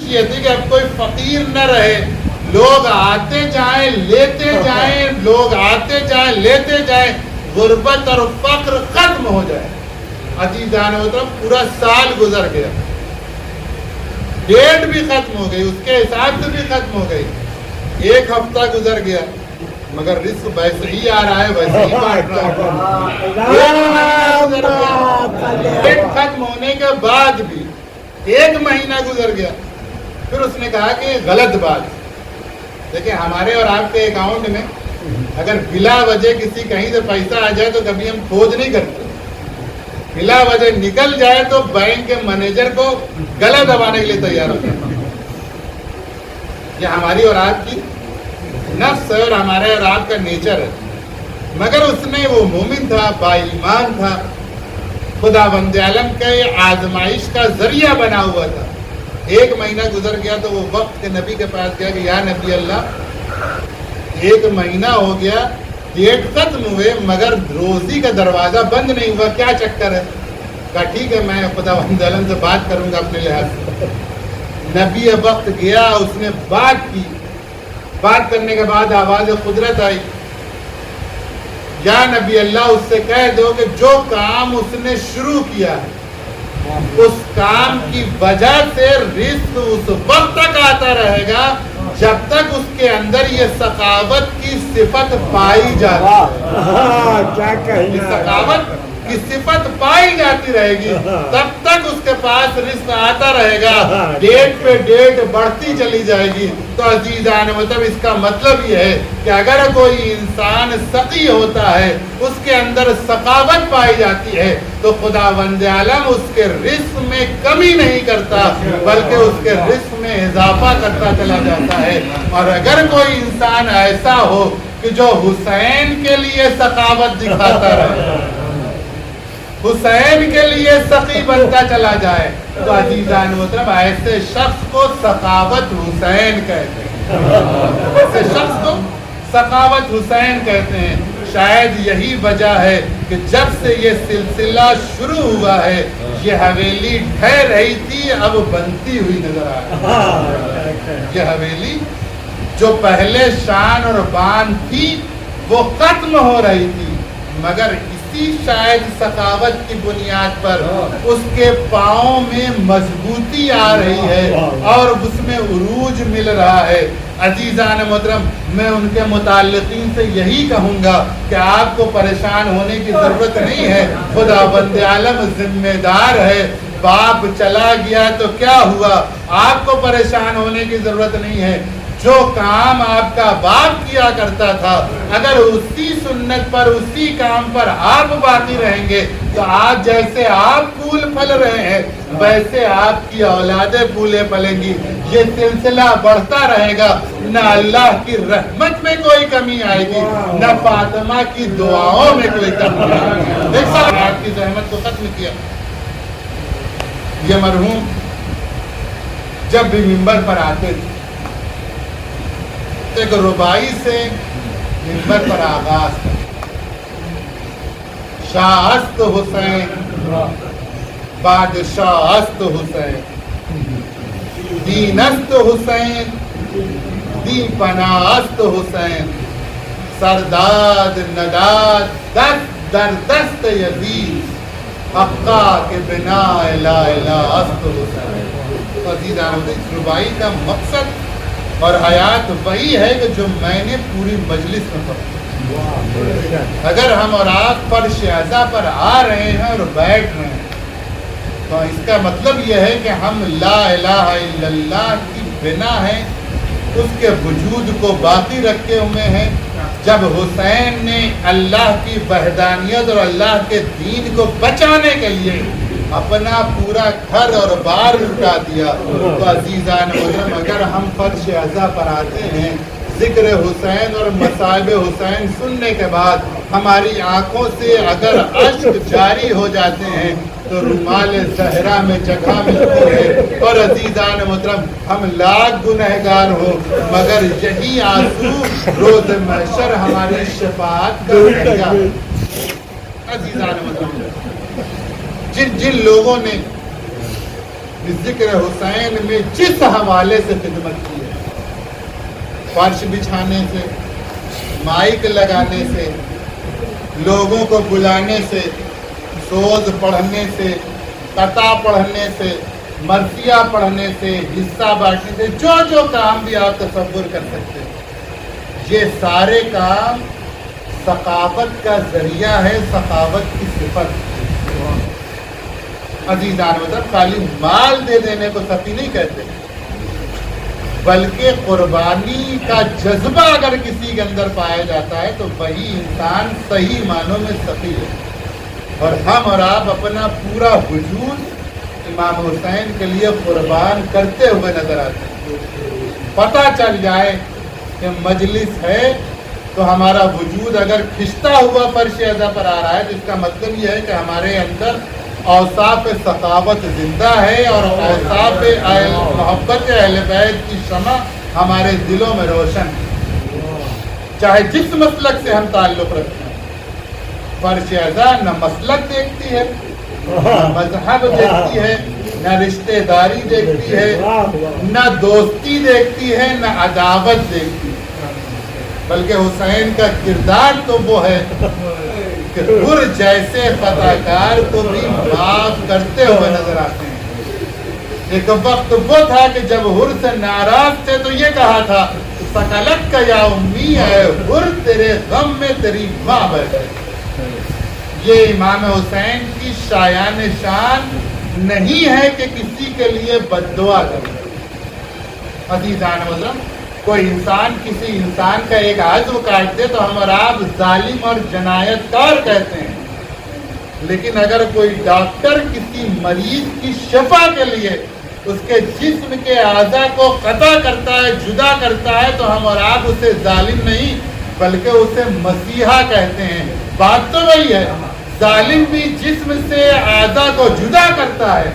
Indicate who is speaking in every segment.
Speaker 1: یہ تھی کہ اب کوئی فقیر نہ رہے، لوگ آتے جائیں لیتے جائیں، لوگ آتے جائیں لیتے جائیں، غربت اور فقر ختم ہو جائے۔ عزیزان محترم پورا سال گزر گیا، ڈیٹ بھی ختم ہو گئی، اس کے حساب سے بھی ختم ہو گئی، ایک ہفتہ گزر گیا مگر رزق ویسے ہی آ رہا ہے، ویسے ہی بانٹ رہا ہے۔ ڈیٹ ختم ہونے کے بعد بھی ایک مہینہ گزر گیا، پھر اس نے کہا کہ غلط بات، دیکھیں ہمارے اور آپ کے اکاؤنٹ میں اگر بلا وجہ کسی کہیں سے پیسہ آ جائے تو کبھی ہم کھوج نہیں کرتے، بلا وجہ نکل جائے تو بینک کے مینیجر کو گلا دبانے کے لیے تیار ہوتے ہیں۔ یہ ہماری اور آپ کی نفس ہے اور ہمارے اور آپ کا نیچر ہے، مگر اس نے وہ مومن تھا، با ایمان تھا، خداوند عالم کے آزمائش کا ذریعہ بنا ہوا تھا۔ ایک مہینہ گزر گیا تو وہ وقت کے نبی کے پاس گیا کہ یا نبی اللہ، ایک مہینہ ہو گیا، ڈیٹ ختم ہوئے مگر روزی کا دروازہ بند نہیں ہوا، کیا چکر ہے؟ کہا ٹھیک ہے میں خداوند عالم سے بات کروں گا اپنے لحاظ سے۔ نبی وقت گیا، اس نے بات کی، بات کرنے کے بعد آواز قدرت آئی، یا نبی اللہ اس سے کہہ دو کہ جو کام اس نے شروع کیا ہے اس کام کی وجہ سے رزق اس وقت تک آتا رہے گا جب تک اس کے اندر یہ سخاوت کی صفت پائی جاتی ہے۔ یہ سخاوت کی صفت پائی جاتی رہے گی تب تک اس کے پاس رزق آتا رہے گا، ڈیٹ پہ ڈیٹ بڑھتی چلی جائے گی۔ تو عزیزان مطلب اس کا مطلب یہ ہے کہ اگر کوئی انسان سخی ہوتا ہے، اس کے اندر سخاوت پائی جاتی ہے تو خداوند عالم اس کے رزق میں کمی نہیں کرتا بلکہ اس کے رزق میں اضافہ کرتا چلا جاتا ہے۔ اور اگر کوئی انسان ایسا ہو کہ جو حسین کے لیے سخاوت دکھاتا رہے، حسین کے لیے سخی بنتا چلا جائے، تو عزیزان محترم ایسے شخص کو سخاوت حسین کہتے ہیں، ایسے شخص کو سخاوت حسین کہتے ہیں۔ شاید یہی وجہ ہے کہ جب سے یہ سلسلہ شروع ہوا ہے یہ حویلی ٹھہر رہی تھی، اب بنتی ہوئی نظر آ رہی ہے۔ یہ حویلی جو پہلے شان اور بان تھی وہ ختم ہو رہی تھی، مگر اسی شاید سخاوت کی بنیاد پر اس کے پاؤں میں مضبوطی آ رہی ہے اور اس میں عروج مل رہا ہے۔ عزیزان محترم میں ان کے متعلقین سے یہی کہوں گا کہ آپ کو پریشان ہونے کی ضرورت نہیں ہے، خداوند عالم ذمہ دار ہے۔ باپ چلا گیا تو کیا ہوا، آپ کو پریشان ہونے کی ضرورت نہیں ہے۔ جو کام آپ کا باپ کیا کرتا تھا اگر اسی سنت پر اسی کام پر آپ باقی رہیں گے تو آج جیسے آپ پھول پھل رہے ہیں ویسے آپ کی اولادیں پھولے پھلیں گی۔ یہ سلسلہ بڑھتا رہے گا، نہ اللہ کی رحمت میں کوئی کمی آئے گی نہ فاطمہ کی دعاؤں میں کوئی کمی آئے گی۔ دیکھ سکتے آپ کی زحمت کو ختم کیا۔ یہ مرحوم جب بھی منبر پر آتے تھے ایک ربائی سے منبر پر آغاز کرتے، شاہ است حسین بادشاہ است حسین، دین است حسین دی پناہ است حسین، سرداد نداد دست در دست یزید، حقا کے بنا لا الہ است حسین۔ تو عزیزان اس ربائی کا مقصد اور حیات وہی ہے کہ جو میں نے پوری مجلس میں پڑھی۔ اگر ہم اور آپ فرش اعضا پر آ رہے ہیں اور بیٹھ رہے ہیں تو اس کا مطلب یہ ہے کہ ہم لا الہ الا اللہ کی بنا ہے، اس کے وجود کو باقی رکھے ہوئے ہیں۔ جب حسین نے اللہ کی وحدانیت اور اللہ کے دین کو بچانے کے لیے اپنا پورا گھر اور بار لٹا دیا تو عزیزان محترم اگر ہم فرش اعضا پر آتے ہیں ذکر حسین اور مصائب حسین سننے کے بعد ہماری آنکھوں سے اگر اشک جاری ہو جاتے ہیں تو رومال زہرا میں جگہ ملتی ہے۔ اور عزیزان محترم ہم لاکھ گنہگار ہوں مگر یہی آنسو روز محشر ہماری شفاعت کا ذریعہ۔ عزیزان محترم جن لوگوں نے ذکر حسین میں جس حوالے سے خدمت کی ہے، فرش بچھانے سے، مائک لگانے سے، لوگوں کو بلانے سے، سوز پڑھنے سے، قطع پڑھنے سے، مرثیہ پڑھنے سے، حصہ بانٹنے سے، جو جو کام بھی آپ تصور کر سکتے ہیں، یہ سارے کام ثقافت کا ذریعہ ہے، ثقافت کی صفت۔ عزیزان وطن، خالی مال دے دینے کو سخی نہیں کہتے، بلکہ قربانی کا جذبہ اگر کسی کے اندر پایا جاتا ہے تو وہی انسان صحیح معنوں میں سخی ہے۔ اور ہم اور آپ اپنا پورا وجود امام حسین کے لیے قربان کرتے ہوئے نظر آتے ہیں۔ پتہ چل جائے کہ مجلس ہے تو ہمارا وجود اگر کھنچتا ہوا فرش اعضا پر آ رہا ہے تو اس کا مطلب یہ ہے کہ ہمارے اندر اوصاف ثقافت زندہ ہے اور اوصاف محبت اہل بیت کی شمع ہمارے دلوں میں روشن ہے، چاہے جس مسلک سے ہم تعلق رکھتے ہیں۔ فرش اعضا نہ مسلک دیکھتی ہے، نہ مذہب دیکھتی ہے، نہ رشتہ داری دیکھتی ہے، نہ دوستی دیکھتی ہے، نہ عداوت دیکھتی ہے، بلکہ حسین کا کردار تو وہ ہے کہ حر جیسے خطاکار کو بھی معاف کرتے ہوئے نظر آتے ہیں۔ ایک وقت وہ تھا کہ جب حر سے ناراض تھے تو یہ کہا تھا، سکلت کا یا امی ہے حر، تیرے غم میں تیری ماں بیٹھے۔ یہ امام حسین کی شایان شان نہیں ہے کہ کسی کے لیے بد دعا کرے۔ عزیزان وطن، کوئی انسان کسی انسان کا ایک عضو کاٹ دے تو ہم اور آپ ظالم اور جنایت کار کہتے ہیں، لیکن اگر کوئی ڈاکٹر کسی مریض کی شفا کے لیے اس کے جسم کے اعضاء کو قطع کرتا ہے، جدا کرتا ہے، تو ہم اور آپ اسے ظالم نہیں بلکہ اسے مسیحا کہتے ہیں۔ بات تو وہی ہے، ظالم بھی جسم سے اعضاء کو جدا کرتا ہے،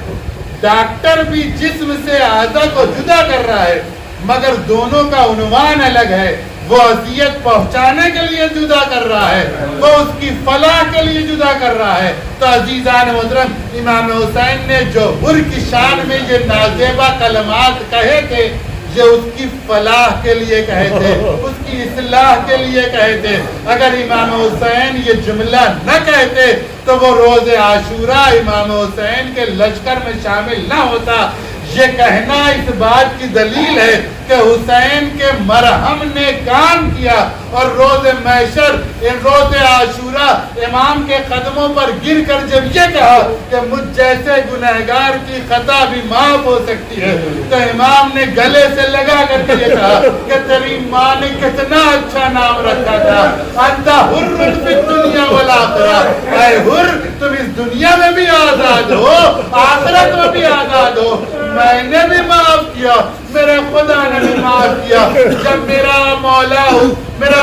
Speaker 1: ڈاکٹر بھی جسم سے اعضاء کو جدا کر رہا ہے، مگر دونوں کا عنوان الگ ہے۔ وہ اذیت پہنچانے کے لیے جدا کر رہا ہے، وہ اس کی فلاح کے لیے جدا کر رہا ہے۔ تو عزیزان محترم، امام حسین نے جو حر کی شان میں یہ نازیبہ کلمات کہے تھے، یہ اس کی فلاح کے لیے کہے تھے، اس کی اصلاح کے لیے کہے تھے۔ اگر امام حسین یہ جملہ نہ کہتے تو وہ روز عاشورہ امام حسین کے لشکر میں شامل نہ ہوتا۔ یہ کہنا اس بات کی دلیل ہے کہ حسین کے مرہم نے کام کیا، اور روز محشر، روز عاشورہ امام کے قدموں پر گر کر جب یہ کہا کہ مجھ جیسے گنہگار کی خطا بھی معاف ہو سکتی ہے، تو امام نے گلے سے لگا کر کے یہ کہا کہ تیری ماں نے کتنا اچھا نام رکھا تھا، انت حر فی الدنیا والآخرہ، اے حر تم اس دنیا میں بھی آزاد ہو، آخرت میں بھی آزاد ہو۔ میں نے بھی معاف کیا، میرے خدا نے بھی معاف کیا۔ جب میرا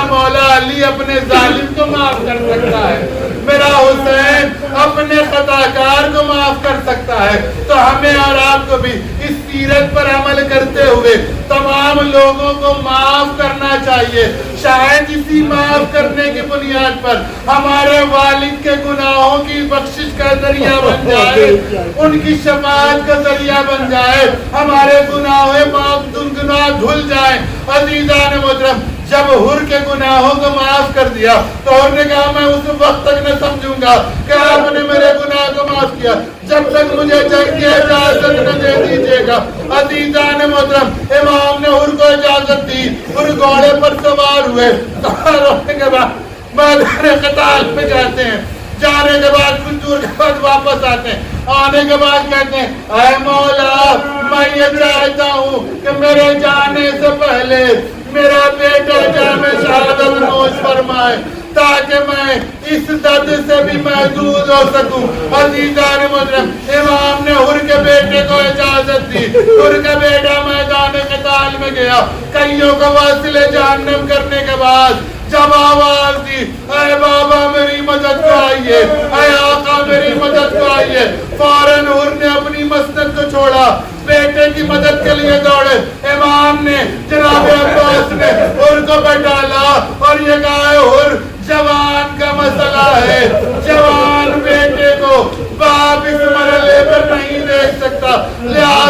Speaker 1: مولا علی اپنے ظالم کو معاف کر سکتا ہے، میرا حسین اپنے خطاکار کو معاف کر سکتا ہے، تو ہمیں اور آپ کو بھی اس سیرت پر عمل کرتے ہوئے تمام لوگوں کو معاف کرنا چاہیے۔ شاید اسی معاف کرنے کی بنیاد پر ہمارے والد کے گناہوں کی بخشش کا ذریعہ بن جائے، ان کی شفاعت کا ذریعہ بن جائے، ہمارے گناہ دھل جائیں۔ عزیزان محترم، جب حر کے گناہوں کو معاف کر دیا تو حر نے کہا میں اس وقت تک نہ سمجھوں گا کہ آپ نے میرے گناہ کو معاف کیا جب تک مجھے جنگ کی اجازت نہ دے دیجیے گا۔ عزیزان محترم، امام نے حر کو اجازت دی، حر گھوڑے پر سوار ہوئے، روکنے کے بعد میدان قتال میں جاتے ہیں، جانے کے بعد کچھ دور کے بعد واپس آتے ہیں، آنے کے بعد کہتے ہیں اے مولا میں یہ چاہتا ہوں کہ میرے جانے سے پہلے میرا بیٹا جام شہادت نوش فرمائے تاکہ میں اس درد سے بھی محدود ہو سکوں۔ عزیزان محترم، امام نے حر کے بیٹے کو اجازت دی، حر کا بیٹا میدان قتال میں گیا، کئیوں کو واصل جہنم کرنے کے بعد جب آواز دی اے بابا میری مدد کو آئیے، اے آقا میری مدد کو آئیے، فوراً حر نے اپنی مسند کو چھوڑا، بیٹے کی مدد کے لیے دوڑے۔ امام نے جناب عباس نے حر کو بٹھالا اور یہ کہا حر جوان کا مسئلہ ہے، جوان بیٹے کو باپ اس مرحلے پر نہیں دیکھ سکتا، لہٰذا